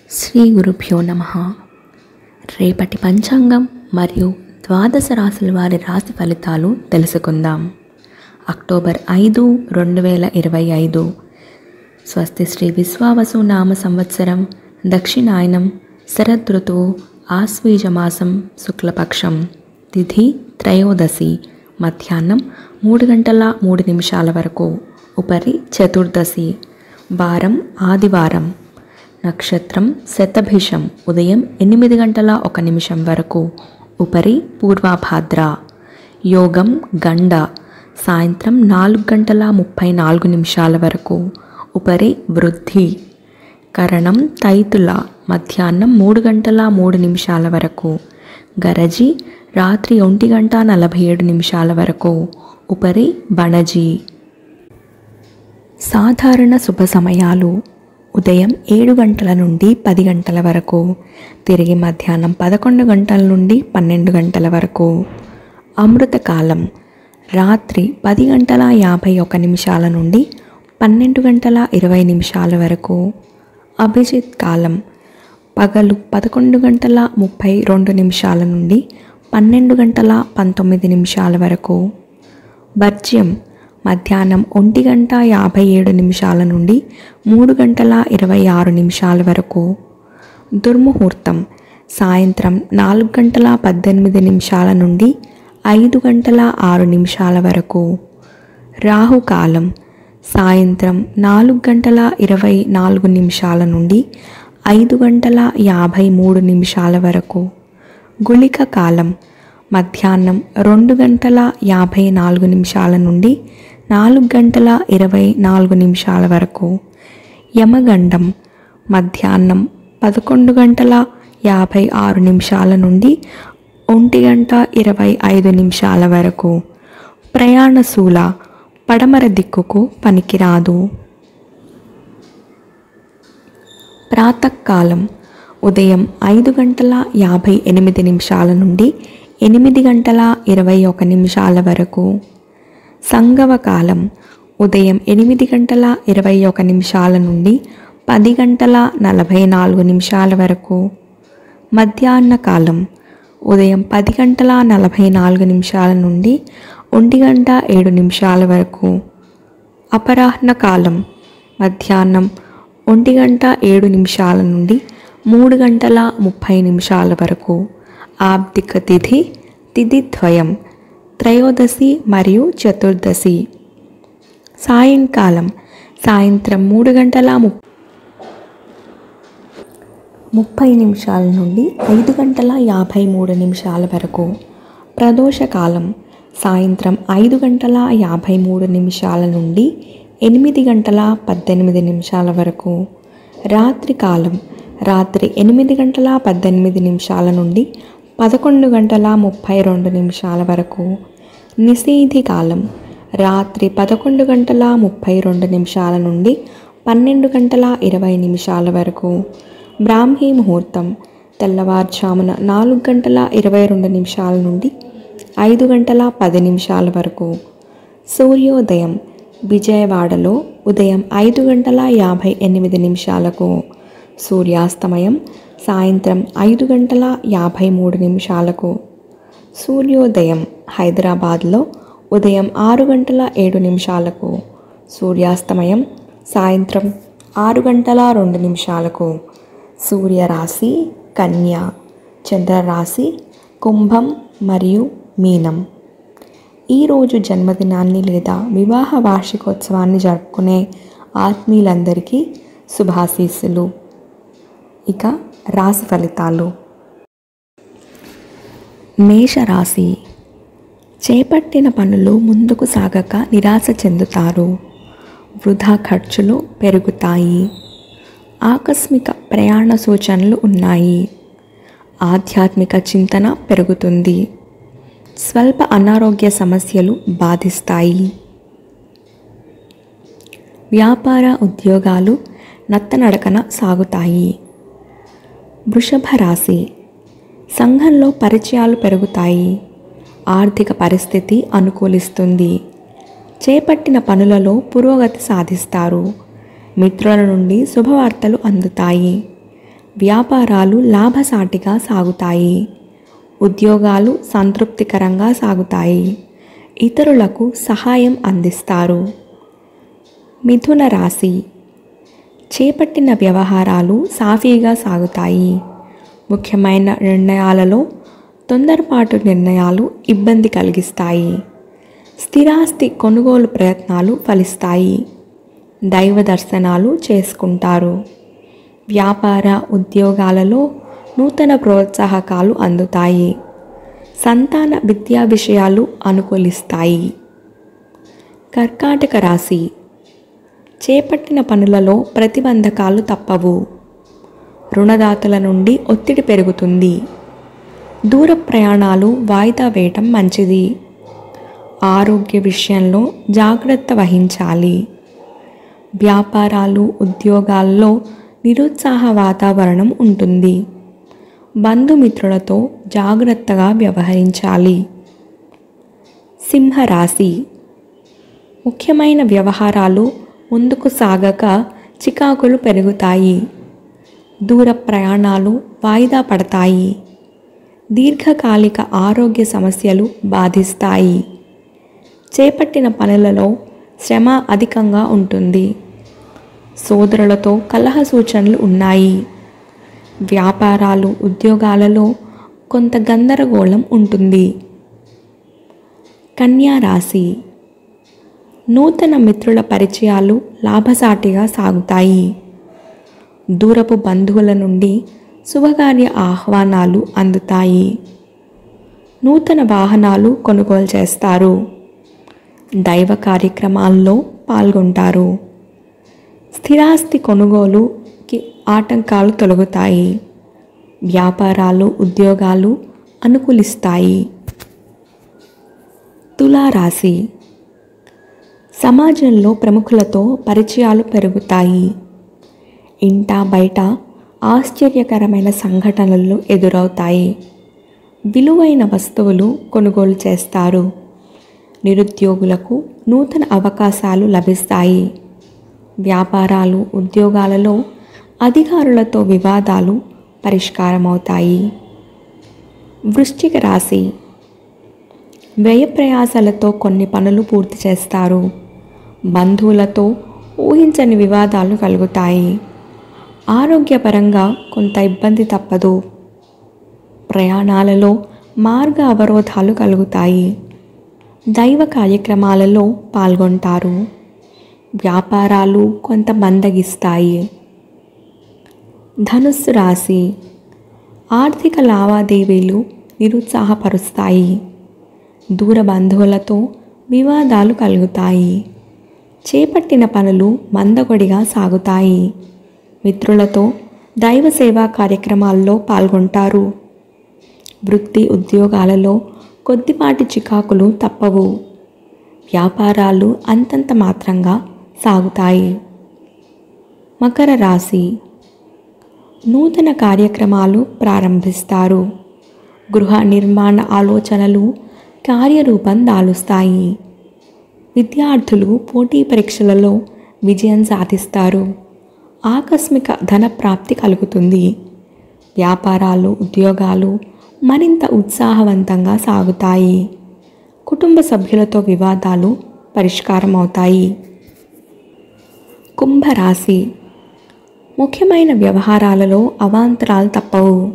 శ్రీ గురుభ్యో నమః. రేపటి పంచాంగం మరియు ద్వాదశ రాశుల వారి రాశి ఫలితాలు తెలుసుకుందాం. అక్టోబర్ 5, 2025. స్వస్తి శ్రీ విశ్వావసు నామ సంవత్సరం, దక్షిణాయనం, శరదృతువు, ఆశ్వీజమాసం, శుక్లపక్షం, తిథి త్రయోదశి, మధ్యాహ్నం 3:03 వరకు, ఉపరి చతుర్దశి, వారం ఆదివారం, నక్షత్రం శతభిషం, ఉదయం 8:01 వరకు, ఉపరి పూర్వభాద్ర, యోగం గండ, సాయంత్రం 4:34 వరకు, ఉపరి వృద్ధి, కరణం తైతుల, మధ్యాహ్నం 3:03 వరకు, గరజి రాత్రి 1:47 వరకు, ఉపరి బణజి. సాధారణ శుభ సమయాలు: ఉదయం 7 గంటల నుండి 10 గంటల వరకు, తిరిగి మధ్యాహ్నం 11 గంటల నుండి 12 గంటల వరకు. అమృతకాలం రాత్రి 10:51 నుండి 12:20 వరకు. అభిజిత్ కాలం పగలు 11:32 నుండి 12:19 వరకు. వర్జ్యం మధ్యాహ్నం 1:57 నుండి 3:26 వరకు. దుర్ముహూర్తం సాయంత్రం 4:18 నుండి 5:06 వరకు. రాహుకాలం సాయంత్రం 4:24 నుండి 5:53 వరకు. గుళిక కాలం మధ్యాహ్నం 2:54 నుండి 4:24 వరకు. యమగండం మధ్యాహ్నం 11:56 నుండి 1:25 వరకు. ప్రయాణశూల పడమర దిక్కుకు పనికిరాదు. ప్రాతకాలం ఉదయం 5:58 నుండి 8:21 వరకు. సంగమకాలం ఉదయం 8:21 నుండి 10:44 వరకు. మధ్యాహ్న కాలం ఉదయం 10:44 నుండి 1:07 వరకు. అపరాహ్న కాలం మధ్యాహ్నం 1:07 నుండి 3:30 వరకు. ఆబ్దిక తిథి తిథిద్వయం, త్రయోదశి మరియు చతుర్దశి. సాయంకాలం సాయంత్రం 3:30 నుండి 5:53 వరకు. ప్రదోషకాలం సాయంత్రం 5:53 నుండి 8:18 వరకు. రాత్రికాలం రాత్రి 8:18 నుండి 11:32 వరకు. నిశీధి కాలం రాత్రి 11:32 నుండి 12:20 వరకు. బ్రాహ్మీ ముహూర్తం తెల్లవారుజామున 4:22 నుండి 5:10 వరకు. సూర్యోదయం విజయవాడలో ఉదయం 5:58. సూర్యాస్తమయం సాయంత్రం 5:53. సూర్యోదయం హైదరాబాద్లో ఉదయం 6:07. సూర్యాస్తమయం సాయంత్రం 6:02. సూర్యరాశి కన్య, చంద్రరాశి కుంభం మరియు మీనం. ఈరోజు జన్మదినాన్ని లేదా వివాహ వార్షికోత్సవాన్ని జరుపుకునే ఆత్మీయులందరికీ శుభాశీస్సులు. ఇక రాశి ఫలితాలు. మేషరాశి చేపట్టిన పనులు ముందుకు సాగక నిరాశ చెందుతారు. వృధా ఖర్చులు పెరుగుతాయి. ఆకస్మిక ప్రయాణ సూచనలు ఉన్నాయి. ఆధ్యాత్మిక చింతన పెరుగుతుంది. స్వల్ప అనారోగ్య సమస్యలు బాధిస్తాయి. వ్యాపార ఉద్యోగాలు నత్తనడకన సాగుతాయి. వృషభ రాశి సంఘంలో పరిచయాలు పెరుగుతాయి. ఆర్థిక పరిస్థితి అనుకూలిస్తుంది. చేపట్టిన పనులలో పురోగతి సాధిస్తారు. మిత్రుల నుండి శుభవార్తలు అందుతాయి. వ్యాపారాలు లాభసాటిగా సాగుతాయి. ఉద్యోగాలు సంతృప్తికరంగా సాగుతాయి. ఇతరులకు సహాయం అందిస్తారు. మిథున రాశి. చేపట్టిన వ్యవహారాలు సాఫీగా సాగుతాయి. ముఖ్యమైన నిర్ణయాలలో తొందరపాటు నిర్ణయాలు ఇబ్బంది కలిగిస్తాయి. స్థిరాస్తి కొనుగోలు ప్రయత్నాలు ఫలిస్తాయి. దైవ దర్శనాలు చేసుకుంటారు. వ్యాపార ఉద్యోగాలలో నూతన ప్రోత్సాహకాలు అందుతాయి. సంతాన విద్యా విషయాలు అనుకూలిస్తాయి. కర్కాటక రాశి. చేపట్టిన పనులలో ప్రతిబంధకాలు తప్పవు. రుణదాతల నుండి ఒత్తిడి పెరుగుతుంది. దూర ప్రయాణాలు వాయిదా వేయటం మంచిది. ఆరోగ్య విషయంలో జాగ్రత్త వహించాలి. వ్యాపారాలు ఉద్యోగాల్లో నిరుత్సాహ వాతావరణం ఉంటుంది. బంధుమిత్రులతో జాగ్రత్తగా వ్యవహరించాలి. సింహరాశి. ముఖ్యమైన వ్యవహారాలు ముందుకు సాగక చికాకులు పెరుగుతాయి. దూర ప్రయాణాలు వాయిదా పడతాయి. దీర్ఘకాలిక ఆరోగ్య సమస్యలు బాధిస్తాయి. చేపట్టిన పనులలో శ్రమ అధికంగా ఉంటుంది. సోదరులతో కలహ సూచనలు ఉన్నాయి. వ్యాపారాలు ఉద్యోగాలలో కొంత గందరగోళం ఉంటుంది. కన్యా రాశి. నూతన మిత్రుల పరిచయాలు లాభసాటిగా సాగుతాయి. దూరపు బంధువుల నుండి శుభకార్య ఆహ్వానాలు అందుతాయి. నూతన వాహనాలు కొనుగోలు చేస్తారు. దైవ కార్యక్రమాల్లో పాల్గొంటారు. స్థిరాస్తి కొనుగోలుకి ఆటంకాలు తొలగుతాయి. వ్యాపారాలు ఉద్యోగాలు అనుకూలిస్తాయి. తులారాశి. సమాజంలో ప్రముఖులతో పరిచయాలు పెరుగుతాయి. ఇంటా బయట ఆశ్చర్యకరమైన సంఘటనలు ఎదురవుతాయి. విలువైన వస్తువులు కొనుగోలు చేస్తారు. నిరుద్యోగులకు నూతన అవకాశాలు లభిస్తాయి. వ్యాపారాలు ఉద్యోగాలలో అధికారులతో వివాదాలు పరిష్కారమవుతాయి. వృశ్చిక రాశి. వ్యయ ప్రయాసాలతో కొన్ని పనులు పూర్తి చేస్తారు. బంధువులతో ఊహించని వివాదాలు కలుగుతాయి. ఆరోగ్యపరంగా కొంత ఇబ్బంది తప్పదు. ప్రయాణాలలో మార్గ అవరోధాలు కలుగుతాయి. దైవ కార్యక్రమాలలో పాల్గొంటారు. వ్యాపారాలు కొంత మందగిస్తాయి. ధనుస్సు రాశి. ఆర్థిక లావాదేవీలు నిరుత్సాహపరుస్తాయి. దూర బంధువులతో వివాదాలు కలుగుతాయి. చేపట్టిన పనులు మందకొడిగా సాగుతాయి. మిత్రులతో దైవ సేవా కార్యక్రమాల్లో పాల్గొంటారు. వృత్తి ఉద్యోగాలలో కొద్దిపాటి చికాకులు తప్పవు. వ్యాపారాలు అంతంత మాత్రంగా సాగుతాయి. మకర రాశి. నూతన కార్యక్రమాలు ప్రారంభిస్తారు. గృహ నిర్మాణ ఆలోచనలు కార్యరూపం దాలుస్తాయి. విద్యార్థులు పోటీ పరీక్షలలో విజయం సాధిస్తారు. ఆకస్మిక ధన ప్రాప్తి కలుగుతుంది. వ్యాపారాలు ఉద్యోగాలు మరింత ఉత్సాహవంతంగా సాగుతాయి. కుటుంబ సభ్యులతో వివాదాలు పరిష్కారమవుతాయి. కుంభరాశి. ముఖ్యమైన వ్యవహారాలలో అవాంతరాలు తప్పవు.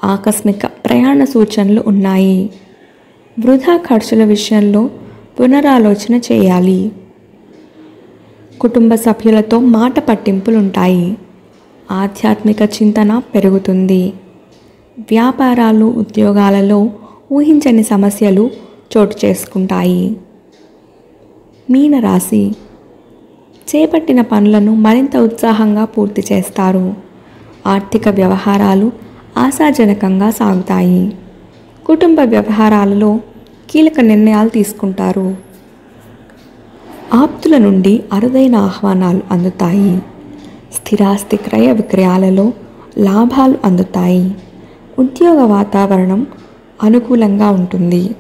ఆకస్మిక ప్రయాణ సూచనలు ఉన్నాయి. వృధా ఖర్చుల విషయంలో పునరాలోచన చేయాలి. కుటుంబ సభ్యులతో మాట పట్టింపులుంటాయి. ఆధ్యాత్మిక చింతన పెరుగుతుంది. వ్యాపారాలు ఉద్యోగాలలో ఊహించని సమస్యలు చోటు చేసుకుంటాయి. మీనరాశి. చేపట్టిన పనులను మరింత ఉత్సాహంగా పూర్తి చేస్తారు. ఆర్థిక వ్యవహారాలు ఆశాజనకంగా సాగుతాయి. కుటుంబ వ్యవహారాలలో కీలక నిర్ణయాలు తీసుకుంటారు. ఆప్తుల నుండి అరుదైన ఆహ్వానాలు అందుతాయి. స్థిరాస్తి క్రయ విక్రయాలలో లాభాలు అందుతాయి. ఉద్యోగ వాతావరణం అనుకూలంగా ఉంటుంది.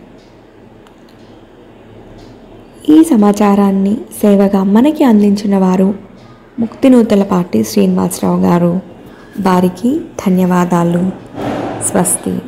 ఈ సమాచారాన్ని సేవగా మనకి అందించిన వారు ముక్తినూతలపాటి శ్రీనివాసరావు గారు. వారికి ధన్యవాదాలు. స్వస్తి.